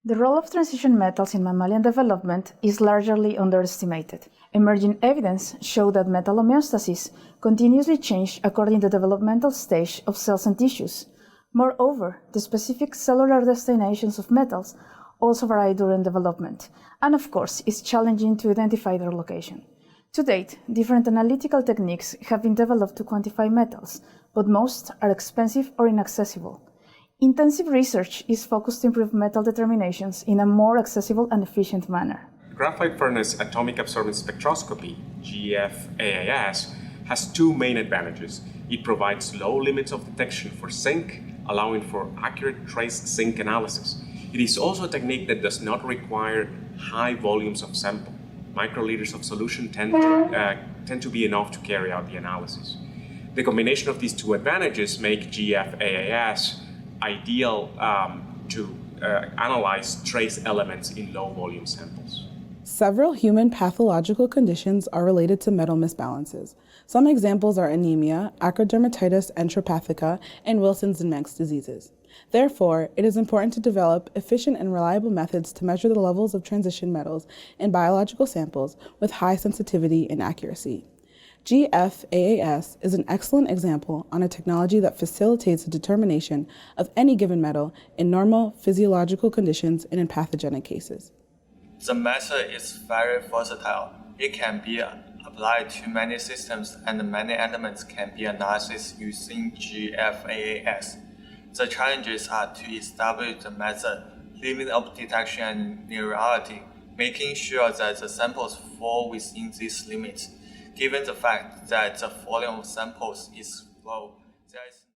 The role of transition metals in mammalian development is largely underestimated. Emerging evidence shows that metal homeostasis continuously changes according to the developmental stage of cells and tissues. Moreover, the specific cellular destinations of metals also vary during development, and of course, it's challenging to identify their location. To date, different analytical techniques have been developed to quantify metals, but most are expensive or inaccessible. Intensive research is focused to improve metal determinations in a more accessible and efficient manner. Graphite furnace atomic absorbance spectroscopy, GFAAS, has two main advantages. It provides low limits of detection for zinc, allowing for accurate trace zinc analysis. It is also a technique that does not require high volumes of sample. Microliters of solution tend to be enough to carry out the analysis. The combination of these two advantages make GFAAS ideal to analyze trace elements in low volume samples. Several human pathological conditions are related to metal misbalances. Some examples are anemia, acrodermatitis enteropathica, and Wilson's and Manx diseases. Therefore, it is important to develop efficient and reliable methods to measure the levels of transition metals in biological samples with high sensitivity and accuracy. GFAAS is an excellent example on a technology that facilitates the determination of any given metal in normal physiological conditions and in pathogenic cases. The method is very versatile. It can be applied to many systems and many elements can be analyzed using GFAAS. The challenges are to establish the method, limit of detection and nearreality, making sure that the samples fall within these limits, given the fact that the volume of samples is low.